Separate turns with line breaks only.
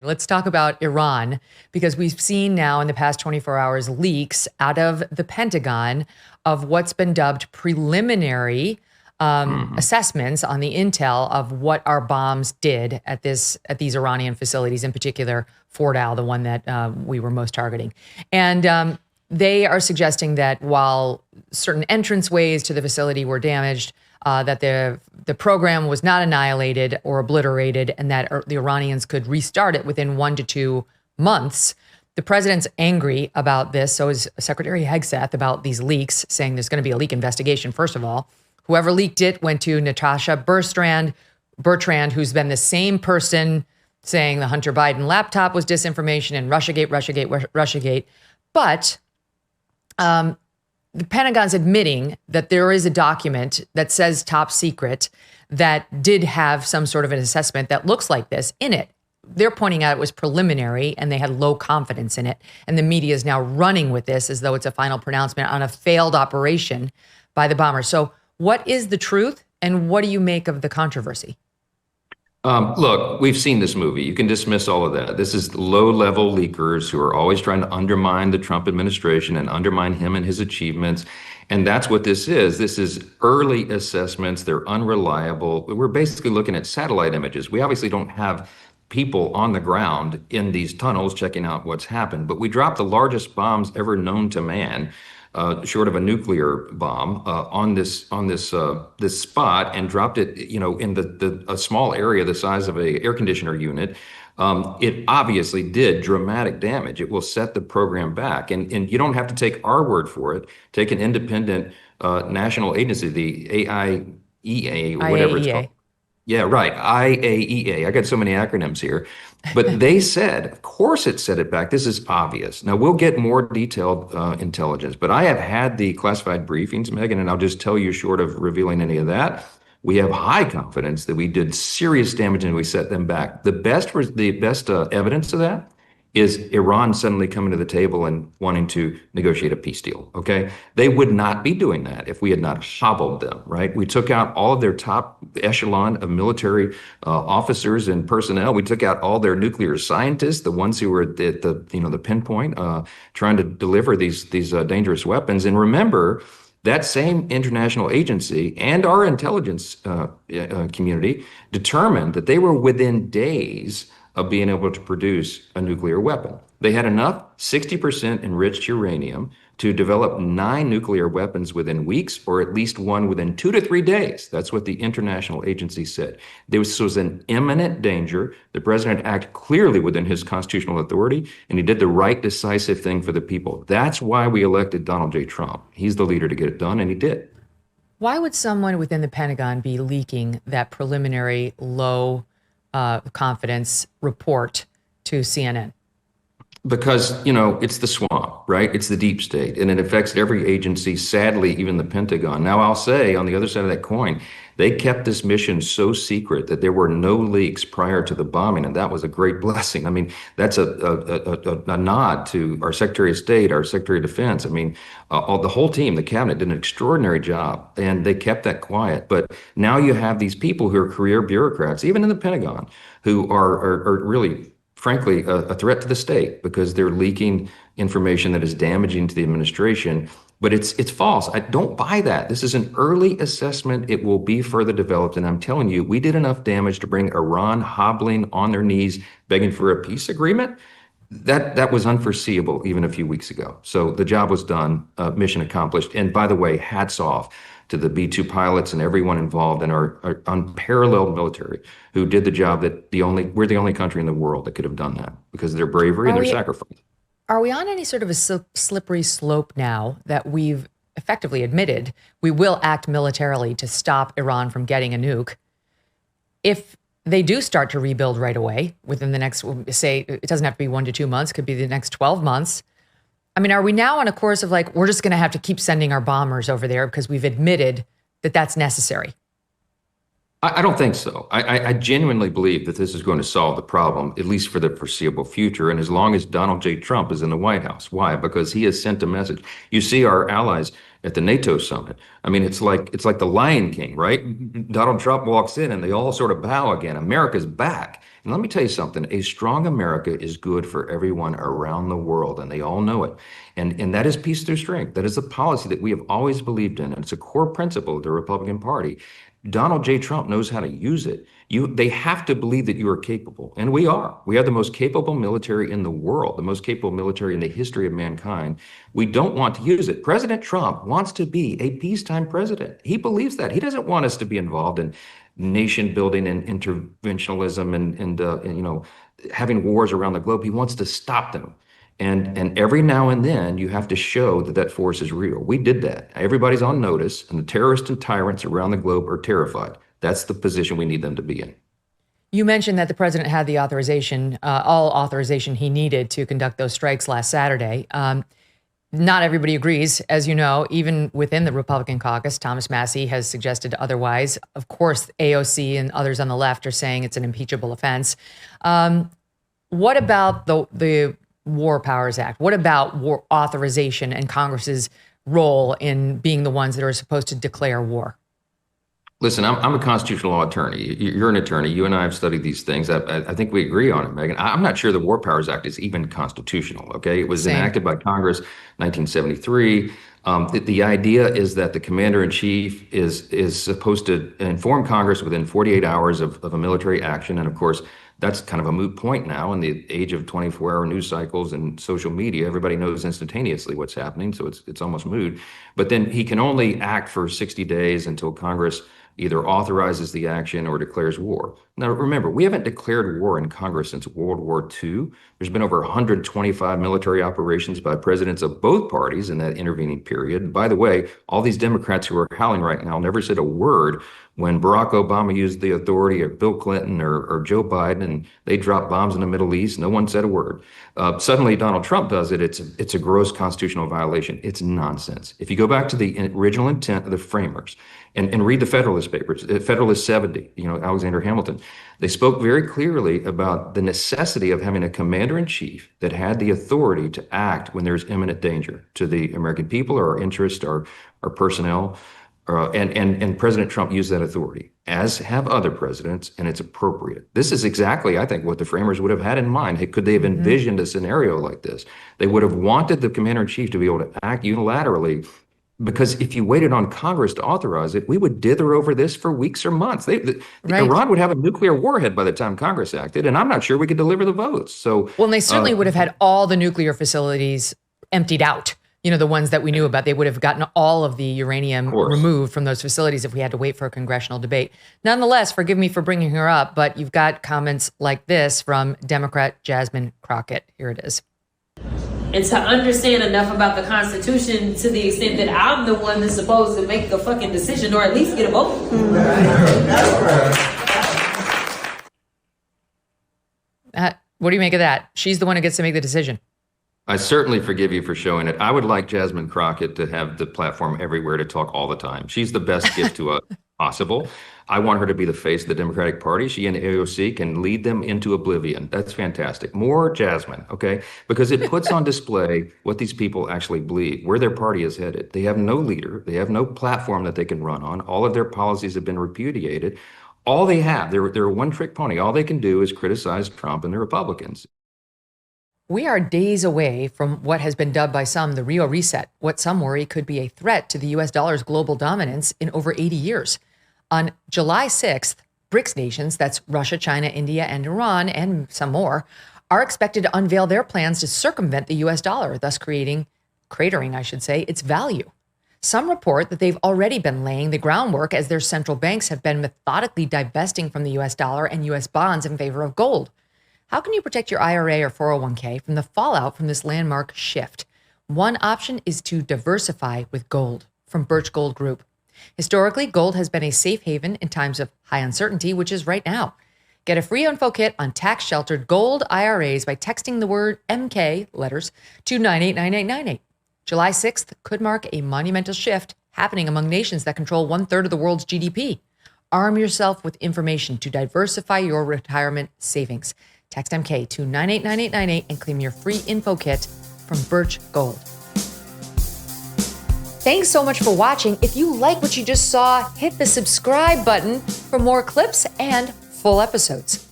Let's talk about Iran, because we've seen now in the past 24 hours leaks out of the Pentagon of what's been dubbed preliminary assessments on the intel of what our bombs did at these Iranian facilities, in particular Fort Al, the one that we were most targeting. And they are suggesting that while certain entranceways to the facility were damaged, that the program was not annihilated or obliterated, and that the Iranians could restart it within 1 to 2 months. The president's angry about this. So is Secretary Hegseth about these leaks, saying there's going to be a leak investigation. First of all, whoever leaked it went to Natasha Bertrand, who's been the same person saying the Hunter Biden laptop was disinformation and Russiagate. But the Pentagon's admitting that there is a document that says top secret that did have some sort of an assessment that looks like this in it. They're pointing out it was preliminary and they had low confidence in it. And the media is now running with this as though it's a final pronouncement on a failed operation by the bomber. So what is the truth and what do you make of the controversy?
Look, we've seen this movie. You can dismiss all of that. This is low-level leakers who are always trying to undermine the Trump administration and undermine him and his achievements. And that's what this is. This is early assessments. They're unreliable. We're basically looking at satellite images. We obviously don't have people on the ground in these tunnels checking out what's happened, but we dropped the largest bombs ever known to man, short of a nuclear bomb, on this spot, and dropped it, in a small area the size of a air conditioner unit. It obviously did dramatic damage. It will set the program back, and you don't have to take our word for it. Take an independent national agency, the AIEA, or whatever it's called. Yeah, right. IAEA. I got so many acronyms here. But they said, of course it set it back. This is obvious. Now, we'll get more detailed intelligence, but I have had the classified briefings, Megyn, and I'll just tell you, short of revealing any of that, we have high confidence that we did serious damage and we set them back. The best evidence of that is Iran suddenly coming to the table and wanting to negotiate a peace deal, okay? They would not be doing that if we had not hobbled them, right? We took out all of their top echelon of military officers and personnel. We took out all their nuclear scientists, the ones who were at the pinpoint, trying to deliver these dangerous weapons. And remember, that same international agency and our intelligence community determined that they were within days of being able to produce a nuclear weapon. They had enough 60% enriched uranium to develop 9 nuclear weapons within weeks, or at least one within 2 to 3 days. That's what the international agency said. This was an imminent danger. The president acted clearly within his constitutional authority, and he did the right, decisive thing for the people. That's why we elected Donald J. Trump. He's the leader to get it done, and he did.
Why would someone within the Pentagon be leaking that preliminary low confidence report to CNN?
Because, it's the swamp, right? It's the deep state, and it affects every agency, sadly, even the Pentagon. Now, I'll say on the other side of that coin, they kept this mission so secret that there were no leaks prior to the bombing, and that was a great blessing. I mean, that's a nod to our Secretary of State, our Secretary of Defense. I mean, the whole team, the cabinet, did an extraordinary job, and they kept that quiet. But now you have these people who are career bureaucrats, even in the Pentagon, who are really, frankly, a threat to the state because they're leaking information that is damaging to the administration. But it's false. I don't buy that. This is an early assessment. It will be further developed. And I'm telling you, we did enough damage to bring Iran hobbling on their knees, begging for a peace agreement. That was unforeseeable even a few weeks ago. So the job was done, mission accomplished. And by the way, hats off to the B-2 pilots and everyone involved in our unparalleled military who did the job that we're the only country in the world that could have done that because of their bravery and their sacrifice.
Are we on any sort of a slippery slope now that we've effectively admitted we will act militarily to stop Iran from getting a nuke? If they do start to rebuild right away within the next, say, it doesn't have to be 1 to 2 months, could be the next 12 months. I mean, are we now on a course of we're just going to have to keep sending our bombers over there because we've admitted that that's necessary?
I don't think so. I genuinely believe that this is going to solve the problem, at least for the foreseeable future, and as long as Donald J. Trump is in the White House. Why? Because he has sent a message. You see our allies at the NATO summit. I mean, it's like the Lion King, right? Donald Trump walks in and they all sort of bow again. America's back. And let me tell you something, a strong America is good for everyone around the world, and they all know it. And that is peace through strength. That is a policy that we have always believed in, and it's a core principle of the Republican Party. Donald J. Trump knows how to use it. They have to believe that you are capable, and we are. We are the most capable military in the world, the most capable military in the history of mankind. We don't want to use it. President Trump wants to be a peacetime president. He believes that. He doesn't want us to be involved in nation building and interventionalism and having wars around the globe. He wants to stop them. And every now and then you have to show that that force is real. We did that. Everybody's on notice, and the terrorists and tyrants around the globe are terrified. That's the position we need them to be in.
You mentioned that the president had the authorization, all authorization he needed to conduct those strikes last Saturday. Not everybody agrees, as you know, even within the Republican caucus. Thomas Massie has suggested otherwise. Of course, AOC and others on the left are saying it's an impeachable offense. What about the War Powers Act? What about war authorization and Congress's role in being the ones that are supposed to declare war?
Listen, I'm a constitutional law attorney. You're an attorney. You and I have studied these things. I think we agree on it, Megyn. I'm not sure the War Powers Act is even constitutional, okay? It was enacted by Congress 1973. The idea is that the commander-in-chief is supposed to inform Congress within 48 hours of a military action. And of course, that's kind of a moot point now in the age of 24-hour news cycles and social media. Everybody knows instantaneously what's happening, so it's almost moot. But then he can only act for 60 days until Congress either authorizes the action or declares war. Now, remember, we haven't declared war in Congress since World War II. There's been over 125 military operations by presidents of both parties in that intervening period. And by the way, all these Democrats who are howling right now never said a word when Barack Obama used the authority, or Bill Clinton or Joe Biden, and they dropped bombs in the Middle East. No one said a word. Suddenly, Donald Trump does it. It's a gross constitutional violation. It's nonsense. If you go back to the original intent of the framers and read the Federalist Papers, Federalist 70, Alexander Hamilton, they spoke very clearly about the necessity of having a commander-in-chief that had the authority to act when there's imminent danger to the American people or our interests, our personnel. And President Trump used that authority, as have other presidents, and it's appropriate. This is exactly, I think, what the framers would have had in mind. Hey, could they have envisioned a scenario like this? They would have wanted the commander-in-chief to be able to act unilaterally, because if you waited on Congress to authorize it, we would dither over this for weeks or months. Iran would have a nuclear warhead by the time Congress acted, and I'm not sure we could deliver the votes. So,
well, and they certainly would have had all the nuclear facilities emptied out. The ones that we knew about. They would have gotten all of the uranium removed from those facilities if we had to wait for a congressional debate. Nonetheless, forgive me for bringing her up, but you've got comments like this from Democrat Jasmine Crockett. Here it is.
And to understand enough about the Constitution to the extent that I'm the one that's supposed to make the fucking decision, or at least get a vote.
What do you make of that? She's the one who gets to make the decision.
I certainly forgive you for showing it. I would like Jasmine Crockett to have the platform everywhere to talk all the time. She's the best gift to us possible. I want her to be the face of the Democratic Party. She and AOC can lead them into oblivion. That's fantastic. More Jasmine, okay? Because it puts on display what these people actually believe, where their party is headed. They have no leader. They have no platform that they can run on. All of their policies have been repudiated. All they have, they're a one-trick pony. All they can do is criticize Trump and the Republicans.
We are days away from what has been dubbed by some the Rio Reset, what some worry could be a threat to the U.S. dollar's global dominance in over 80 years. On July 6th, BRICS nations, that's Russia, China, India, and Iran, and some more, are expected to unveil their plans to circumvent the U.S. dollar, thus cratering, its value. Some report that they've already been laying the groundwork as their central banks have been methodically divesting from the U.S. dollar and U.S. bonds in favor of gold. How can you protect your IRA or 401k from the fallout from this landmark shift? One option is to diversify with gold from Birch Gold Group. Historically, gold has been a safe haven in times of high uncertainty, which is right now. Get a free info kit on tax-sheltered gold IRAs by texting the word MK letters to 989898. July 6th could mark a monumental shift happening among nations that control 1/3 of the world's GDP. Arm yourself with information to diversify your retirement savings. Text MK to 989898 and claim your free info kit from Birch Gold. Thanks so much for watching. If you like what you just saw, hit the subscribe button for more clips and full episodes.